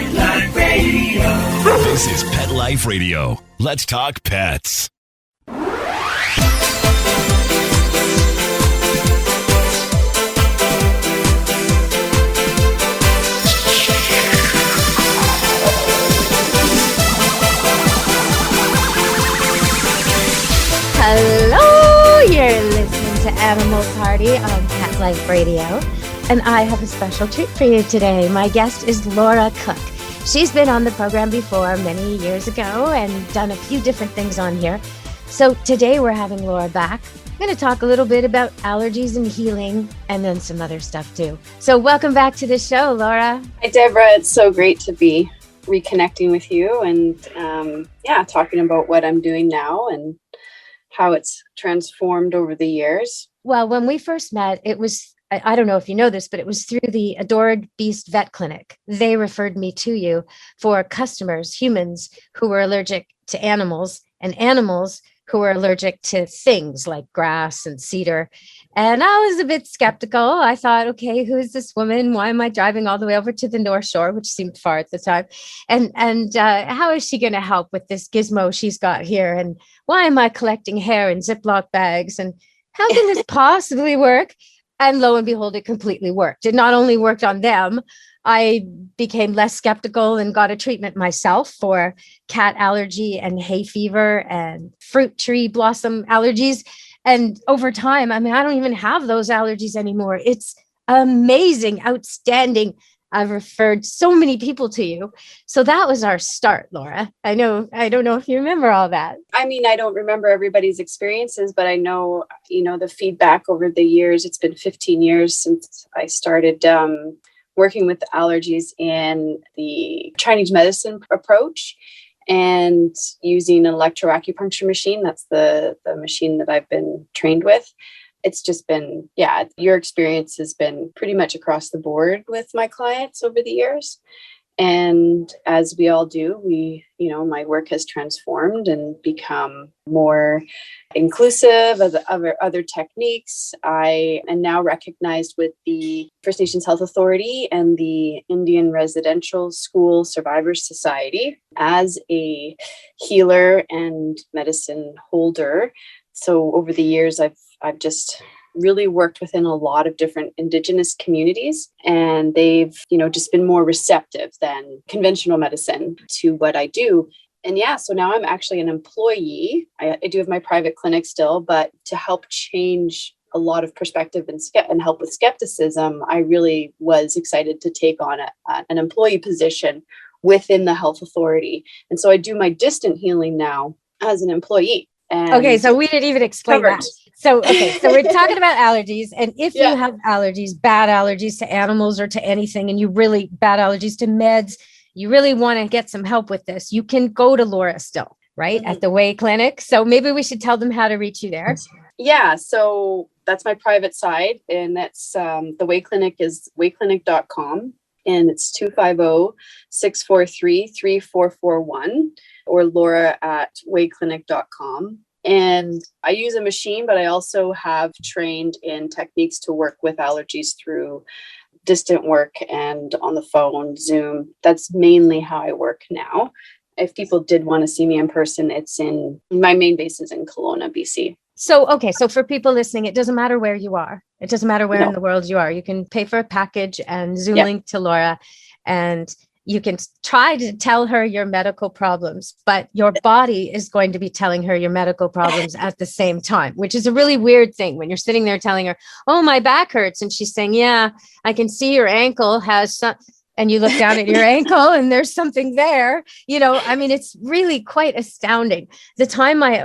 Pet Life Radio. This is Pet Life Radio. Let's talk pets. Hello, you're listening to Animal Party on Pet Life Radio, and I have a special treat for you today. My guest is Laura Cook. She's been on the program before many years ago and done a few different things on here. So today we're having Laura back. I'm going to talk a little bit about allergies and healing and then some other stuff too. So welcome back to the show, Laura. Hi, Deborah. It's so great to be reconnecting with you and talking about what I'm doing now and how it's transformed over the years. Well, when we first met, it was, I don't know if you know this, but it was through the Adored Beast Vet Clinic. They referred me to you for customers, humans who were allergic to animals and animals who were allergic to things like grass and cedar. And I was a bit skeptical. I thought, okay, who is this woman? Why am I driving all the way over to the North Shore, which seemed far at the time? And how is she going to help with this gizmo she's got here? And why am I collecting hair in Ziploc bags? And how can this possibly work? And lo and behold, it completely worked. It not only worked on them, I became less skeptical and got a treatment myself for cat allergy and hay fever and fruit tree blossom allergies. And over time, I mean, I don't even have those allergies anymore. It's amazing, outstanding. I've referred so many people to you. So that was our start, Laura. I don't know if you remember all that. I mean, I don't remember everybody's experiences, but I know, the feedback over the years. It's been 15 years since I started working with allergies in the Chinese medicine approach and using an electroacupuncture machine. That's the machine that I've been trained with. It's just been, your experience has been pretty much across the board with my clients over the years. And as we all do, my work has transformed and become more inclusive of other techniques. I am now recognized with the First Nations Health Authority and the Indian Residential School Survivors Society as a healer and medicine holder. So over the years, I've just really worked within a lot of different Indigenous communities, and they've, just been more receptive than conventional medicine to what I do. And so now I'm actually an employee. I do have my private clinic still, but to help change a lot of perspective and help with skepticism, I really was excited to take on an employee position within the health authority. And so I do my distant healing now as an employee. Okay, so we didn't even explain that. So we're talking about allergies. And if you have allergies, bad allergies to animals or to anything, and you really bad allergies to meds, you really want to get some help with this, you can go to Laura still, right? Mm-hmm. At the Way Clinic. So maybe we should tell them how to reach you there. Yeah. So that's my private side. And that's the Way Clinic is wayclinic.com. And it's 250-643-3441 or Laura at wayclinic.com. And I use a machine, but I also have trained in techniques to work with allergies through distant work and on the phone, Zoom. That's mainly how I work now. If people did want to see me in person, my main base is in Kelowna, BC. So for people listening, it doesn't matter where you are. It doesn't matter where in the world you are. You can pay for a package and Zoom link to Laura, and you can try to tell her your medical problems, but your body is going to be telling her your medical problems at the same time, which is a really weird thing when you're sitting there telling her, oh, my back hurts. And she's saying, yeah, I can see your ankle has some, and you look down at your ankle and there's something there. It's really quite astounding. The time I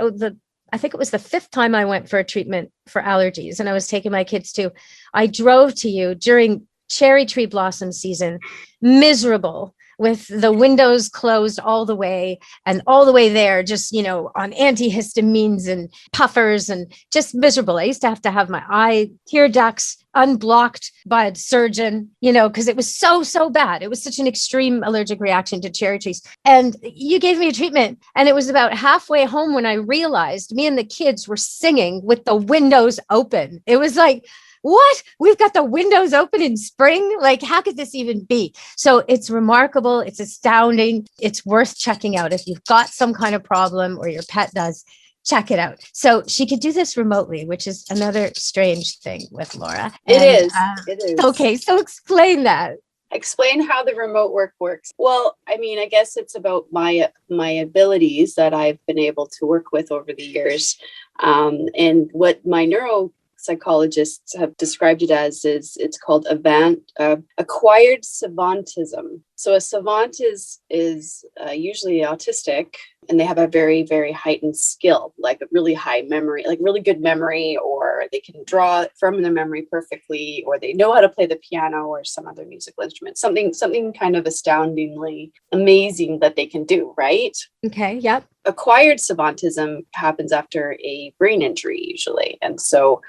think it was the 5th time I went for a treatment for allergies, and I was taking my kids to, I drove to you during cherry tree blossom season, miserable, with the windows closed all the way there, just, on antihistamines and puffers and just miserable. I used to have my eye tear ducts unblocked by a surgeon, because it was so bad. It was such an extreme allergic reaction to cherry trees. And you gave me a treatment, and it was about halfway home when I realized me and the kids were singing with the windows open. It was like, what? We've got the windows open in spring. Like, how could this even be? So it's remarkable. It's astounding. It's worth checking out. If you've got some kind of problem or your pet does, check it out. So she could do this remotely, which is another strange thing with Laura. It is. Okay. So explain that. Explain how the remote work works. Well, I mean, I guess it's about my abilities that I've been able to work with over the years. And what my neuropsychologists have described it as is it's called acquired savantism. So a savant is usually autistic, and they have a very, very heightened skill, like a really high memory, like really good memory, or they can draw from their memory perfectly, or they know how to play the piano or some other musical instrument, something kind of astoundingly amazing that they can do, right? Okay. Yep. Acquired savantism happens after a brain injury usually. And so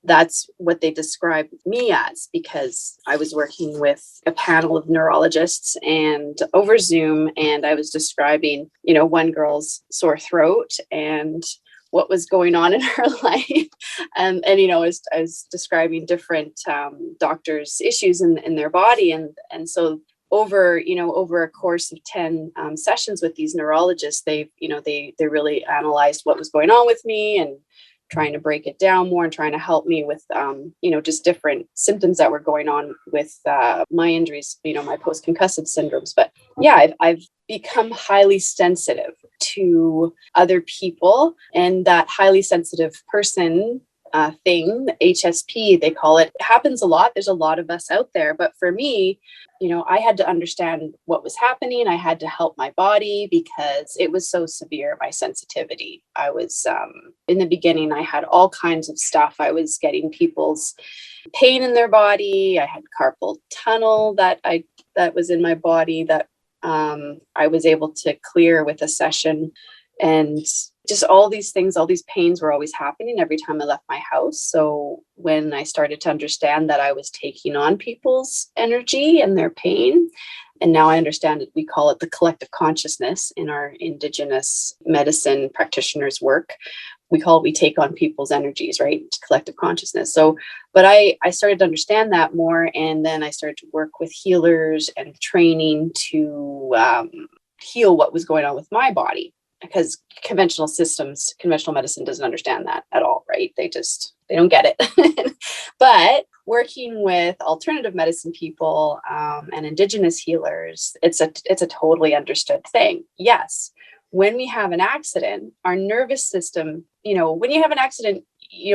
that's what they described me as, because I was working with a panel of neurologists and over Zoom, and I was describing, one girl's sore throat and what was going on in her life. And I was describing different doctors' issues in their body. And so over a course of 10 sessions with these neurologists, they really analyzed what was going on with me and trying to break it down more and trying to help me with, just different symptoms that were going on with my injuries, my post-concussive syndromes. But yeah, I've become highly sensitive to other people, and that highly sensitive person thing, HSP, they call it, happens a lot. There's a lot of us out there. But for me, I had to understand what was happening. I had to help my body because it was so severe, my sensitivity. I was, in the beginning, I had all kinds of stuff. I was getting people's pain in their body. I had carpal tunnel that was in my body that I was able to clear with a session. And just all these things, all these pains were always happening every time I left my house. So when I started to understand that I was taking on people's energy and their pain, and now I understand it, we call it the collective consciousness in our Indigenous medicine practitioners' work. We take on people's energies, right? Collective consciousness. So, but I started to understand that more. And then I started to work with healers and training to heal what was going on with my body. Because conventional medicine doesn't understand that at all, right? They don't get it. But working with alternative medicine people and Indigenous healers, it's a totally understood thing. Yes, when we have an accident, our nervous system, when you have an accident,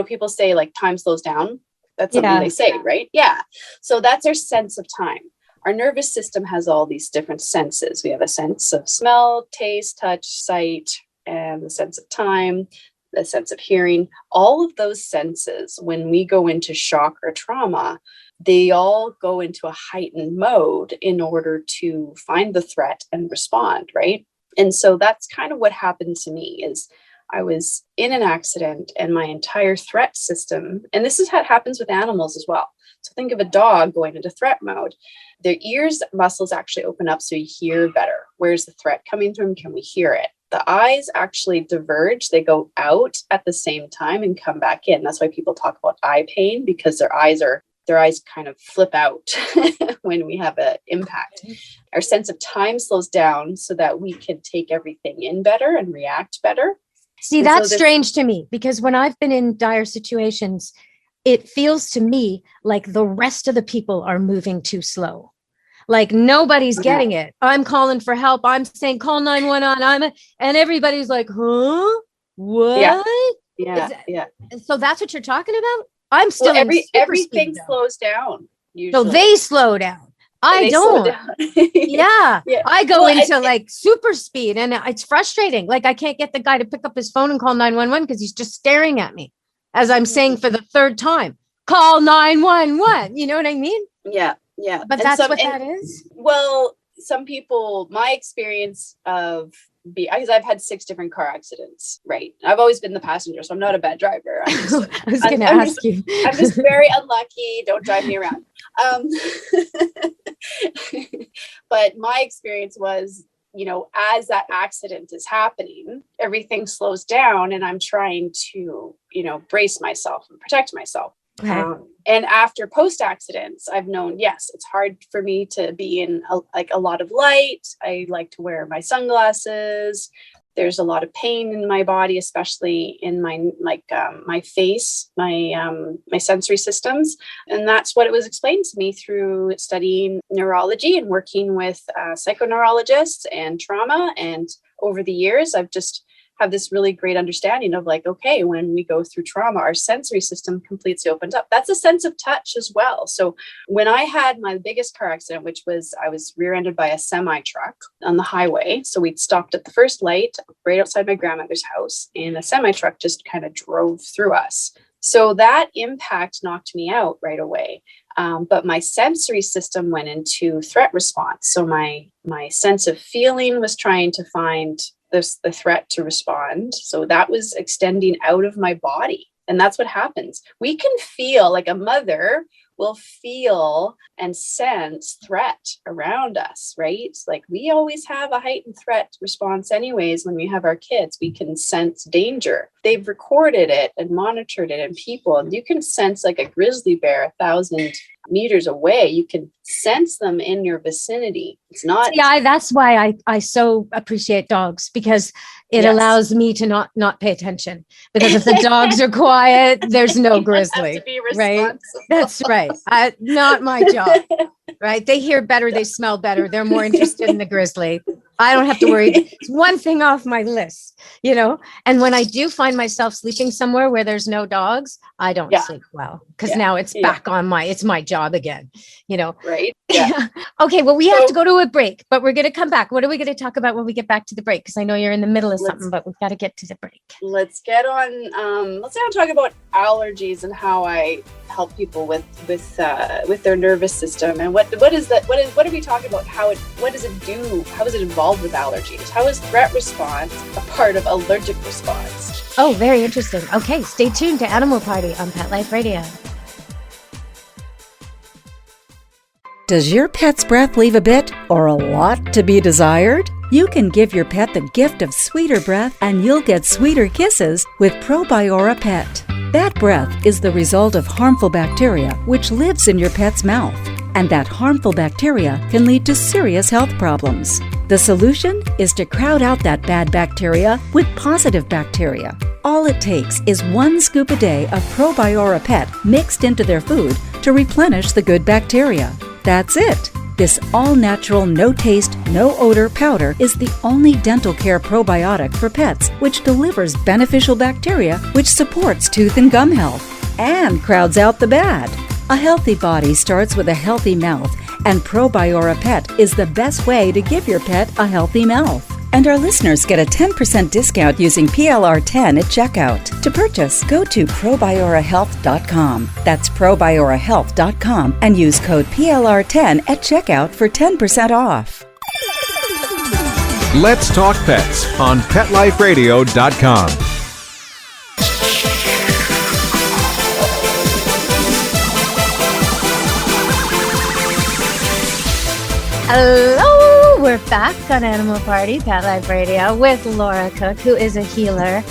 people say like time slows down. That's something they say, right? Yeah. So that's our sense of time. Our nervous system has all these different senses. We have a sense of smell, taste, touch, sight, and the sense of time, the sense of hearing. All of those senses, when we go into shock or trauma, they all go into a heightened mode in order to find the threat and respond, right? And so that's kind of what happened to me is I was in an accident and my entire threat system, and this is how it happens with animals as well. So think of a dog going into threat mode. Their ears muscles actually open up so you hear better. Where's the threat coming from? Can we hear it? The eyes actually diverge. They go out at the same time and come back in. That's why people talk about eye pain, because their eyes kind of flip out when we have an impact. Our sense of time slows down so that we can take everything in better and react better. See, that's strange to me, because when I've been in dire situations, it feels to me like the rest of the people are moving too slow. Like nobody's getting it. I'm calling for help. I'm saying, call 911. And everybody's like, huh? What? Yeah. So that's what you're talking about? I'm still everything slows down. Usually. So they slow down. I don't. Yeah. I go into like super speed, and it's frustrating. Like I can't get the guy to pick up his phone and call 911 because he's just staring at me as I'm saying for the third time, call 911. You know what I mean? Yeah. But that's what that is? Well, some people, my experience because I've had 6 different car accidents, right? I've always been the passenger, so I'm not a bad driver. I was going to ask you. I'm just very unlucky. Don't drive me around. But my experience was, as that accident is happening, everything slows down and I'm trying to, brace myself and protect myself. Okay. And after post accidents, I've known, yes, it's hard for me to be in a lot of light. I like to wear my sunglasses. There's a lot of pain in my body, especially in my my face, my sensory systems. And that's what it was explained to me through studying neurology and working with psychoneurologists and trauma. And over the years, I've just have this really great understanding of like, okay, when we go through trauma, our sensory system completely opens up. That's a sense of touch as well. So when I had my biggest car accident, which was I was rear-ended by a semi truck on the highway. So we'd stopped at the first light right outside my grandmother's house, and a semi truck just kind of drove through us. So that impact knocked me out right away. But my sensory system went into threat response. So my sense of feeling was trying to find the threat to respond. So that was extending out of my body. And that's what happens. We can feel, like a mother will feel and sense threat around us, right? It's like we always have a heightened threat response anyways. When we have our kids, we can sense danger. They've recorded it and monitored it in people. And you can sense like a grizzly bear 1,000 meters away. You can sense them in your vicinity. It's not. Yeah, that's why I so appreciate dogs, because it allows me to not pay attention. Because if the dogs are quiet, there's no grizzly, right? That's right. Not my job, right? They hear better, they smell better. They're more interested in the grizzly. I don't have to worry. It's one thing off my list, you know? And when I do find myself sleeping somewhere where there's no dogs, I don't sleep well, because now it's back on it's my job again, you know? Right. Yeah. Okay. Well, we have to go to a break, but we're going to come back. What are we going to talk about when we get back to the break? Because I know you're in the middle of something, but we've got to get to the break. Let's get on. Let's now talk about allergies and how I help people with their nervous system, and what is that? What are we talking about? What does it do? How is it involved with allergies? How is threat response a part of allergic response? Oh, very interesting. Okay, stay tuned to Animal Party on Pet Life Radio. Does your pet's breath leave a bit or a lot to be desired? You can give your pet the gift of sweeter breath, and you'll get sweeter kisses with Probiora Pet. That breath is the result of harmful bacteria which lives in your pet's mouth, and that harmful bacteria can lead to serious health problems. The solution is to crowd out that bad bacteria with positive bacteria. All it takes is 1 scoop a day of Probiora Pet mixed into their food to replenish the good bacteria. That's it. This all-natural, no-taste, no-odor powder is the only dental care probiotic for pets, which delivers beneficial bacteria which supports tooth and gum health and crowds out the bad. A healthy body starts with a healthy mouth, and Probiora Pet is the best way to give your pet a healthy mouth. And our listeners get a 10% discount using PLR10 at checkout. To purchase, go to probiorahealth.com. That's probiorahealth.com and use code PLR10 at checkout for 10% off. Let's Talk Pets on PetLifeRadio.com. Hello, we're back on Animal Party, Pet Life Radio, with Laura Cook, who is a healer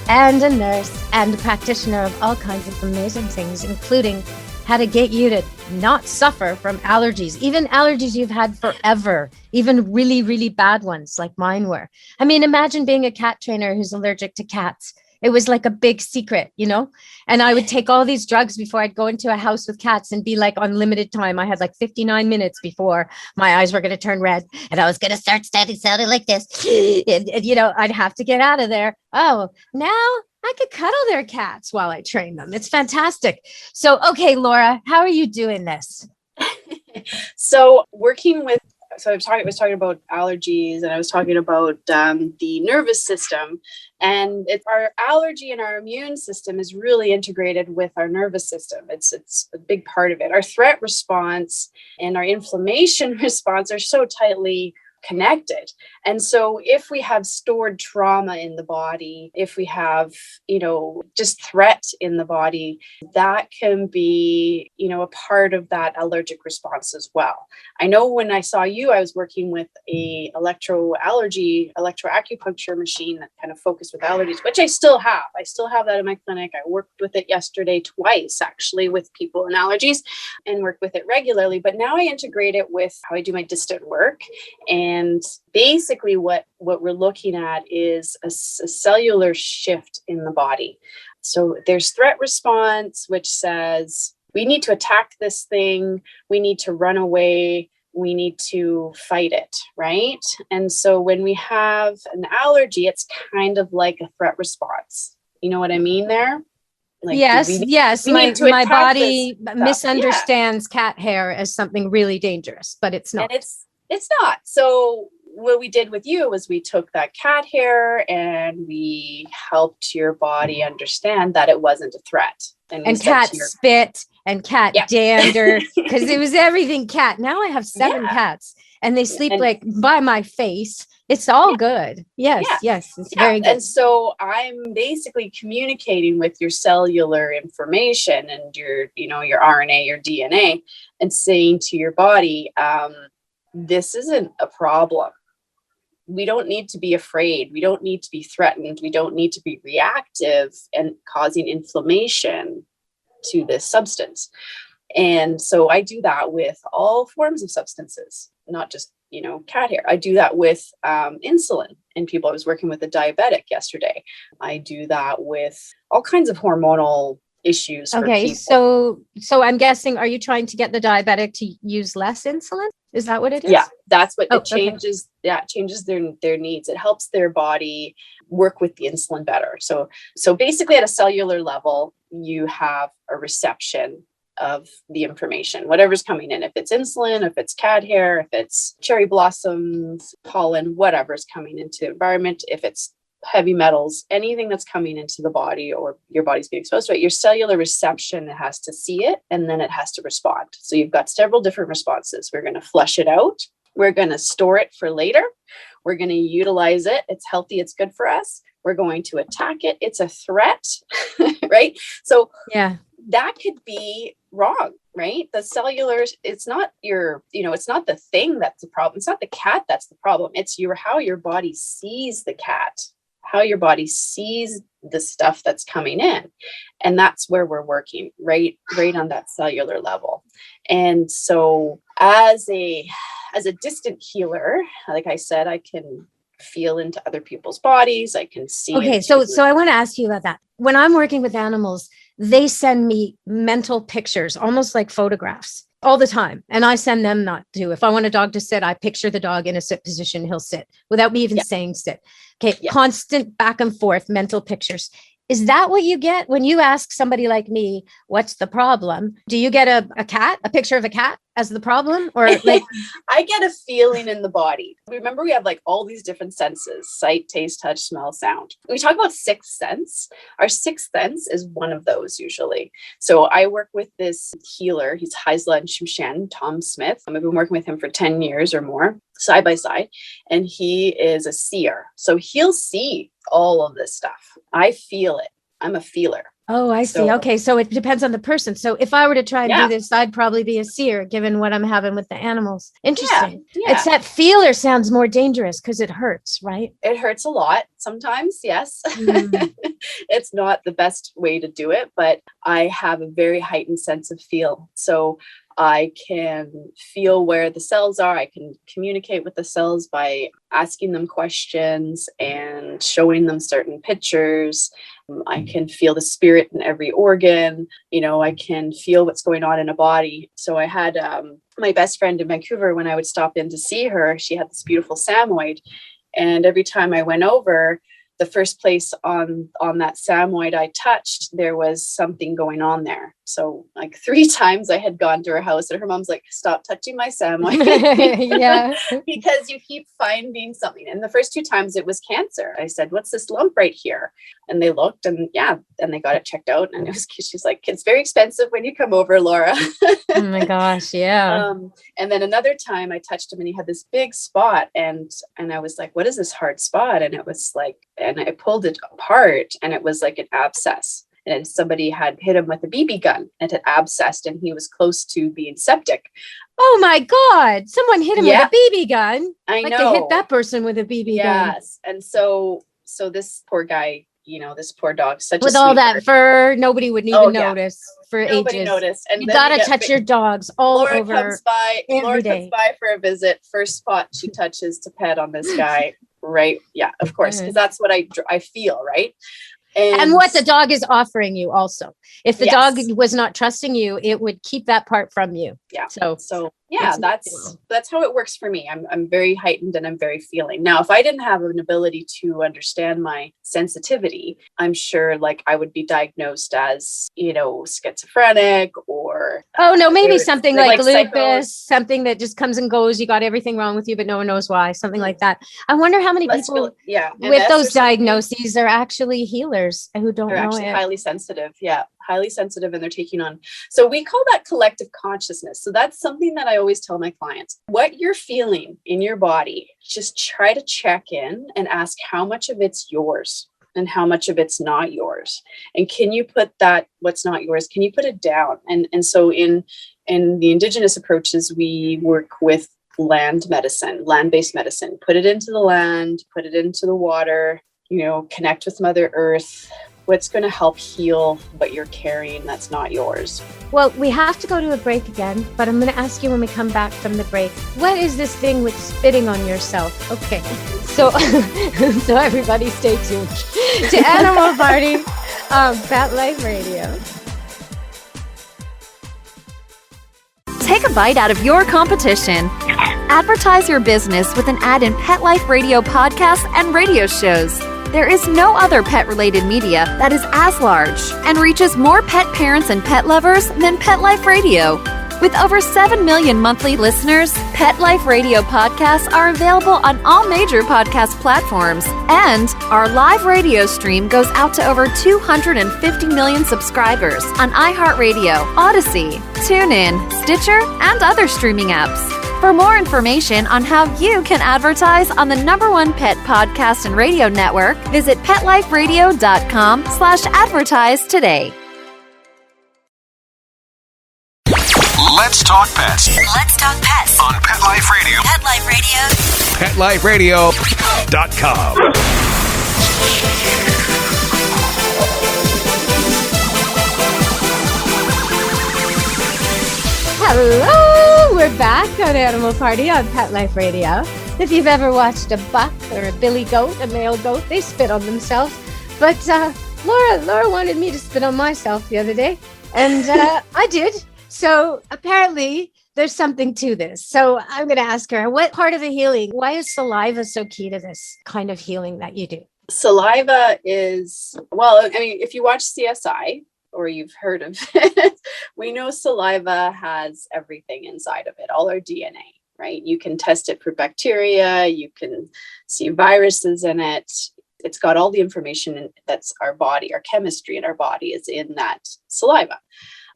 and a nurse and a practitioner of all kinds of amazing things, including how to get you to not suffer from allergies, even allergies you've had forever, even really, really bad ones like mine were. I mean, imagine being a cat trainer who's allergic to cats. It was like a big secret, you know, and I would take all these drugs before I'd go into a house with cats and be like on limited time. I had like 59 minutes before my eyes were going to turn red and I was going to start sounding like this. And, you know, I'd have to get out of there. Oh, now I could cuddle their cats while I train them. It's fantastic. So, okay, Laura, how are you doing this? So I was talking about allergies, and I was talking about the nervous system, and our allergy and our immune system is really integrated with our nervous system. It's a big part of it. Our threat response and our inflammation response are so tightly connected. And so if we have stored trauma in the body, if we have, just threat in the body, that can be, a part of that allergic response as well. I know when I saw you, I was working with a electroacupuncture machine that kind of focused with allergies, which I still have. I still have that in my clinic. I worked with it yesterday twice, actually, with people in allergies, and work with it regularly. But now I integrate it with how I do my distant work. And basically what we're looking at is a cellular shift in the body. So there's threat response, which says we need to attack this thing. We need to run away. We need to fight it, right? And so when we have an allergy, it's kind of like a threat response. You know what I mean there? Like, yes. My body misunderstands cat hair as something really dangerous, but it's not. And it's not. So what we did with you was we took that cat hair and we helped your body understand that it wasn't a threat. And cat spit and cat dander, because it was everything cat. Now I have 7 cats and they sleep like by my face. It's all good. Yes. It's very good. And so I'm basically communicating with your cellular information and your RNA, your DNA, and saying to your body, this isn't a problem. We don't need to be afraid. We don't need to be threatened. We don't need to be reactive and causing inflammation to this substance. And so I do that with all forms of substances, not just, cat hair. I do that with insulin in people. I was working with a diabetic yesterday. I do that with all kinds of hormonal issues. Okay. So I'm guessing, are you trying to get the diabetic to use less insulin? Is that what it is? Yeah, that's what it changes. Okay. Yeah, it changes their needs. It helps their body work with the insulin better. So basically at a cellular level, you have a reception of the information, whatever's coming in. If it's insulin, if it's cat hair, if it's cherry blossoms, pollen, whatever's coming into the environment, if it's heavy metals, anything that's coming into the body or your body's being exposed to it, your cellular reception has to see it and then it has to respond. So you've got several different responses. We're going to flush it out. We're going to store it for later. We're going to utilize it. It's healthy. It's good for us. We're going to attack it. It's a threat, right? So that could be wrong, right? The cellular, it's not it's not the thing that's the problem. It's not the cat that's the problem. It's how your body sees the cat, how your body sees the stuff that's coming in. And that's where we're working, right on that cellular level. And so as a distant healer, like I said, I can feel into other people's bodies. I can see. Okay. So I want to ask you about that. When I'm working with animals, they send me mental pictures, almost like photographs, all the time. And I send them not to. If I want a dog to sit, I picture the dog in a sit position. He'll sit without me even saying sit. Okay. Yeah. Constant back and forth mental pictures. Is that what you get when you ask somebody like me, what's the problem? Do you get a picture of a cat as the problem? Or like I get a feeling in the body. Remember, we have like all these different senses: sight, taste, touch, smell, sound. We talk about sixth sense. Our sixth sense is one of those usually. So I work with this healer. He's Haisla and Shushan, Tom Smith. I've been working with him for 10 years or more, side by side. And he is a seer. So he'll see all of this stuff. I feel it. I'm a feeler. Oh, I see. Okay. So it depends on the person. So if I were to try and do this, I'd probably be a seer given what I'm having with the animals. Interesting. Yeah. It's that feeler sounds more dangerous because it hurts, right? It hurts a lot sometimes. Yes. It's not the best way to do it, but I have a very heightened sense of feel. So I can feel where the cells are. I can communicate with the cells by asking them questions and showing them certain pictures. I can feel the spirit in every organ. I can feel what's going on in a body. So I had my best friend in Vancouver, when I would stop in to see her, she had this beautiful Samoyed. And every time I went over, the first place on that Samoyed I touched, there was something going on there. So like 3 times I had gone to her house and her mom's like, stop touching my Samoyed. Yeah. Because you keep finding something. And the first 2 times it was cancer. I said, what's this lump right here? And they looked and they got it checked out. And it was, she's like, it's very expensive when you come over, Laura. Oh my gosh. Yeah. And then another time I touched him and he had this big spot and I was like, what is this hard spot? And it was like, and I pulled it apart and it was like an abscess. And somebody had hit him with a BB gun and it had abscessed and he was close to being septic. Oh my God. Someone hit him with a BB gun. I like know. They hit that person with a BB gun. Yes. And so this poor guy, this poor dog, with all that fur, nobody would even notice for nobody ages. Noticed. And you gotta touch your dogs all Laura over. Comes by for a visit. First spot she touches to pet on this guy. Right. Yeah, of course. Because that's what I feel. Right. And what the dog is offering you also. If the dog was not trusting you, it would keep that part from you. Yeah. So yeah, that's how it works for me. I'm very heightened and I'm very feeling. Now, if I didn't have an ability to understand my sensitivity, I'm sure like I would be diagnosed as, schizophrenic or maybe something like lupus, something that just comes and goes. You got everything wrong with you, but no one knows why. Something like that. I wonder how many people with those diagnoses are actually healers who don't know actually it. Highly sensitive. Yeah. Highly sensitive and they're taking on. So we call that collective consciousness. So that's something that I always tell my clients, what you're feeling in your body, just try to check in and ask how much of it's yours and how much of it's not yours. And can you put that, what's not yours, can you put it down? And so in the Indigenous approaches, we work with land-based medicine, put it into the land, put it into the water, connect with Mother Earth. What's going to help heal what you're carrying that's not yours? Well, we have to go to a break again, but I'm going to ask you when we come back from the break, what is this thing with spitting on yourself? Okay, so everybody stay tuned to Animal Party on Pet Life Radio. Take a bite out of your competition. Advertise your business with an ad in Pet Life Radio podcasts and radio shows. There is no other pet-related media that is as large and reaches more pet parents and pet lovers than Pet Life Radio. With over 7 million monthly listeners, Pet Life Radio podcasts are available on all major podcast platforms, and our live radio stream goes out to over 250 million subscribers on iHeartRadio, Odyssey, TuneIn, Stitcher, and other streaming apps. For more information on how you can advertise on the #1 pet podcast and radio network, visit PetLifeRadio.com/advertise today. Let's talk pets. Let's talk pets On Pet Life Radio. Pet Life Radio. PetLifeRadio.com. Hello, we're back on Animal Party on Pet Life Radio. If you've ever watched a buck or a billy goat, a male goat, they spit on themselves. But Laura wanted me to spit on myself the other day, and I did. So apparently there's something to this. So I'm going to ask her, what part of the healing, why is saliva so key to this kind of healing that you do? Saliva is, if you watch CSI, or you've heard of it, we know saliva has everything inside of it, all our DNA, right? You can test it for bacteria, you can see viruses in it. It's got all the information that's our body, our chemistry in our body is in that saliva.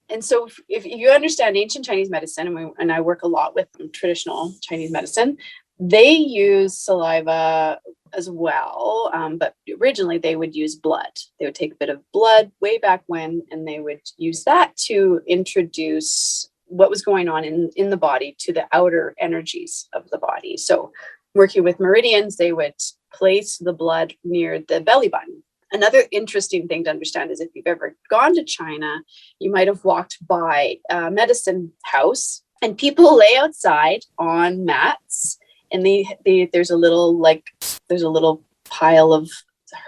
And so if you understand ancient Chinese medicine, and I work a lot with traditional Chinese medicine, they use saliva as well. But originally they would use blood. They would take a bit of blood way back when, and they would use that to introduce what was going on in the body to the outer energies of the body. So working with meridians, they would place the blood near the belly button. Another interesting thing to understand is if you've ever gone to China, you might have walked by a medicine house and people lay outside on mats, and there's a little pile of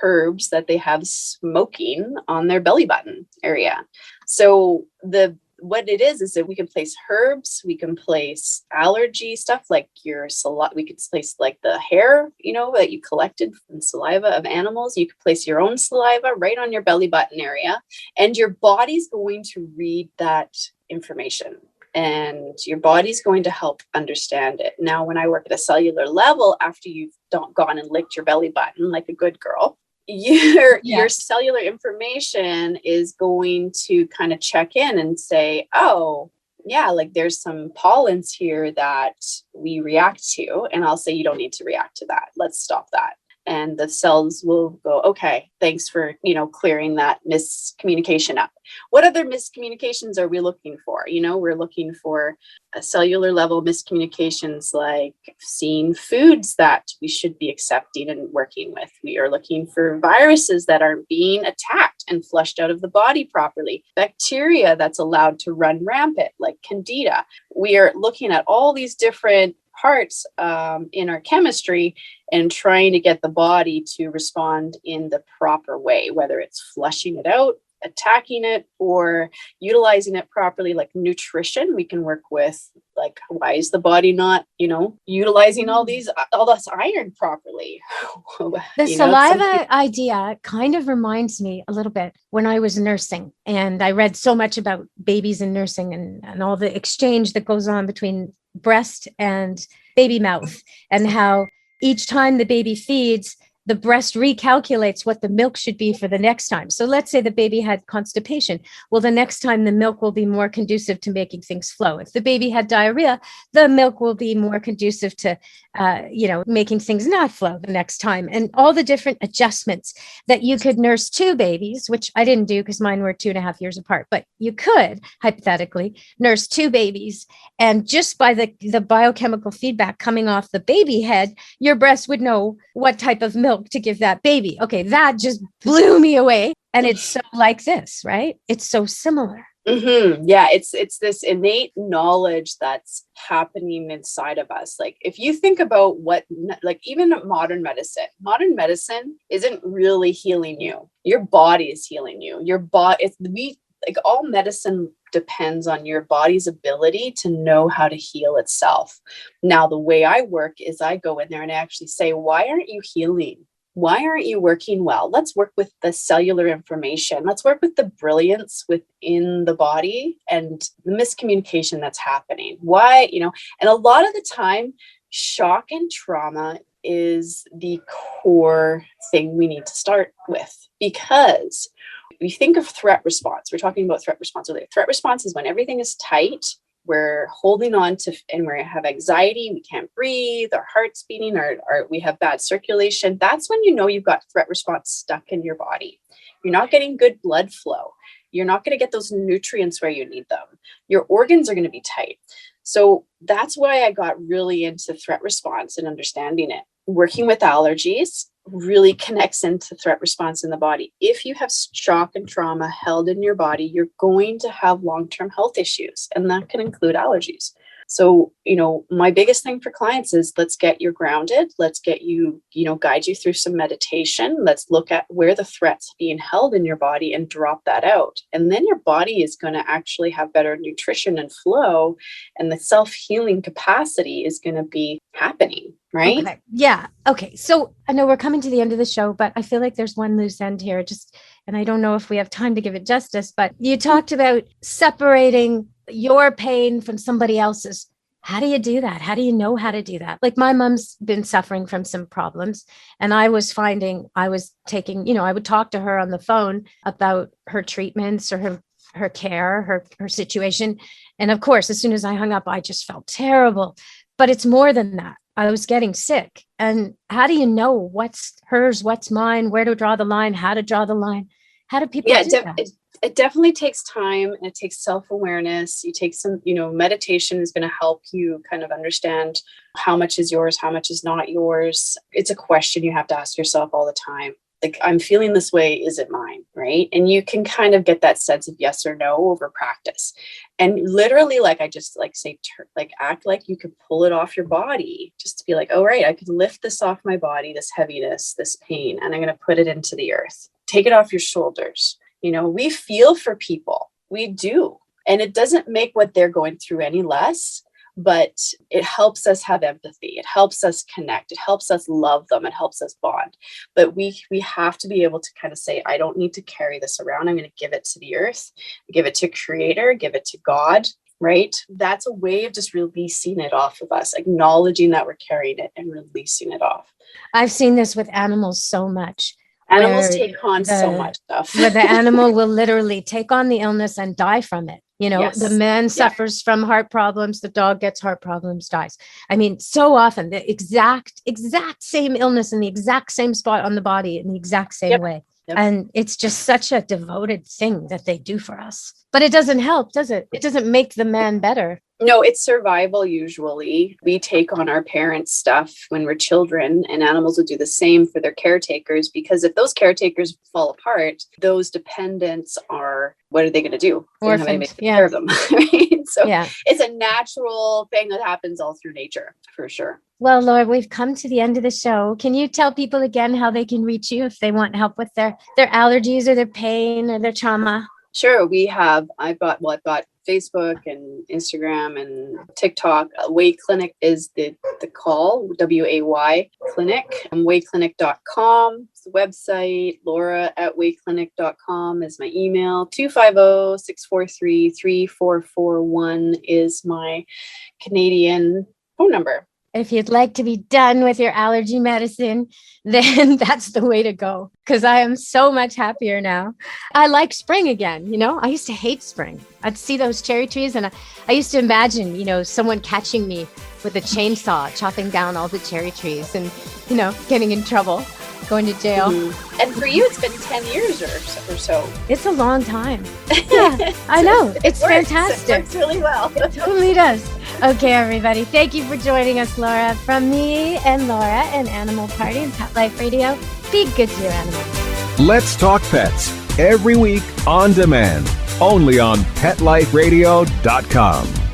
herbs that they have smoking on their belly button area. So the what it is that we can place herbs, we can place allergy stuff like your saliva, we could place like the hair, that you collected from saliva of animals. You could place your own saliva right on your belly button area, and your body's going to read that information. And your body's going to help understand it. Now, when I work at a cellular level, after you've gone and licked your belly button like a good girl, your cellular information is going to kind of check in and say, oh, yeah, like there's some pollens here that we react to. And I'll say, you don't need to react to that. Let's stop that. And the cells will go, okay, thanks for, clearing that miscommunication up. What other miscommunications are we looking for? We're looking for a cellular level miscommunications, like seeing foods that we should be accepting and working with. We are looking for viruses that are being attacked and flushed out of the body properly. Bacteria that's allowed to run rampant, like Candida. We are looking at all these different parts in our chemistry and trying to get the body to respond in the proper way, whether it's flushing it out, attacking it, or utilizing it properly. Like nutrition, we can work with, like, why is the body not, utilizing all this iron properly? The saliva idea kind of reminds me a little bit when I was nursing, and I read so much about babies in nursing and all the exchange that goes on between breast and baby mouth, and how each time the baby feeds, the breast recalculates what the milk should be for the next time. So let's say the baby had constipation. Well, the next time the milk will be more conducive to making things flow. If the baby had diarrhea, the milk will be more conducive to, making things not flow the next time. And all the different adjustments that you could nurse two babies, which I didn't do because mine were 2.5 years apart, but you could hypothetically nurse two babies. And just by the biochemical feedback coming off the baby head, your breast would know what type of milk to give that baby. Okay, that just blew me away. And it's so like this, right? It's so similar. Mm-hmm. Yeah, it's this innate knowledge that's happening inside of us. Like if you think about even modern medicine isn't really healing you. Your body is healing you. Your body, all medicine depends on your body's ability to know how to heal itself. Now, the way I work is I go in there and I actually say, why aren't you healing? Why aren't you working well? Let's work with the cellular information. Let's work with the brilliance within the body and the miscommunication that's happening. Why, and a lot of the time, shock and trauma is the core thing we need to start with, because we think of threat response. We're talking about threat response earlier. Threat response is when everything is tight, we're holding on to, and we have anxiety, we can't breathe, our heart's beating, we have bad circulation. That's when you've got threat response stuck in your body. You're not getting good blood flow. You're not going to get those nutrients where you need them. Your organs are going to be tight. So that's why I got really into threat response and understanding it. Working with allergies really connects into threat response in the body. If you have shock and trauma held in your body, you're going to have long-term health issues, and that can include allergies. So, my biggest thing for clients is let's get you grounded. Let's get you, guide you through some meditation. Let's look at where the threat's being held in your body and drop that out. And then your body is going to actually have better nutrition and flow, and the self-healing capacity is going to be happening, right? Okay. Yeah. Okay. So I know we're coming to the end of the show, but I feel like there's one loose end here, and I don't know if we have time to give it justice, but you talked about separating your pain from somebody else's. How do you do that? How do you know how to do that? Like my mom's been suffering from some problems, and I was finding I was taking, I would talk to her on the phone about her treatments or her care, her situation. And of course, as soon as I hung up, I just felt terrible. But it's more than that. I was getting sick. And how do you know what's hers, what's mine, where to draw the line, how to draw the line? How do people do that? It definitely takes time, and it takes self-awareness. You take some, meditation is going to help you kind of understand how much is yours, how much is not yours. It's a question you have to ask yourself all the time. Like, I'm feeling this way. Is it mine? Right. And you can kind of get that sense of yes or no over practice. And literally, like I just say, act like you could pull it off your body, just to be like, oh, right, I could lift this off my body, this heaviness, this pain, and I'm going to put it into the earth. Take it off your shoulders. We feel for people. We do. And it doesn't make what they're going through any less, but it helps us have empathy. It helps us connect. It helps us love them. It helps us bond. But we have to be able to kind of say, I don't need to carry this around. I'm going to give it to the earth, give it to Creator, give it to God, right? That's a way of just releasing it off of us, acknowledging that we're carrying it and releasing it off. I've seen this with animals so much. Animals take on so much stuff. Where the animal will literally take on the illness and die from it. You know, Yes. the man suffers from heart problems, the dog gets heart problems, dies. I mean, so often the exact same illness in the exact same spot on the body in the exact same way. Yep. And it's just such a devoted thing that they do for us. But it doesn't help, does it? It doesn't make the man better. No, it's survival usually. We take on our parents' stuff when we're children, and animals will do the same for their caretakers, because if those caretakers fall apart, those dependents what are they going to do? They don't have anybody to take care of them. Right? So it's a natural thing that happens all through nature, for sure. Well, Laura, we've come to the end of the show. Can you tell people again how they can reach you if they want help with their allergies or their pain or their trauma? Sure. I've got Facebook and Instagram and TikTok. Way Clinic is the call, WAY Clinic. Wayclinic.com is the website. Laura@wayclinic.com is my email. 250-643-3441 is my Canadian phone number. If you'd like to be done with your allergy medicine, then that's the way to go, because I am so much happier now. I like spring again. You know, I used to hate spring. I'd see those cherry trees and I used to imagine, you know, someone catching me with a chainsaw, chopping down all the cherry trees and, you know, getting in trouble, going to jail. Mm-hmm. And for you, it's been 10 years or so. It's a long time. Yeah, I know. It's fantastic. It works really well. It totally does. Okay, everybody. Thank you for joining us, Laura. From me and Laura and Animal Party and Pet Life Radio, be good to your animals. Let's Talk Pets, every week on demand, only on PetLifeRadio.com.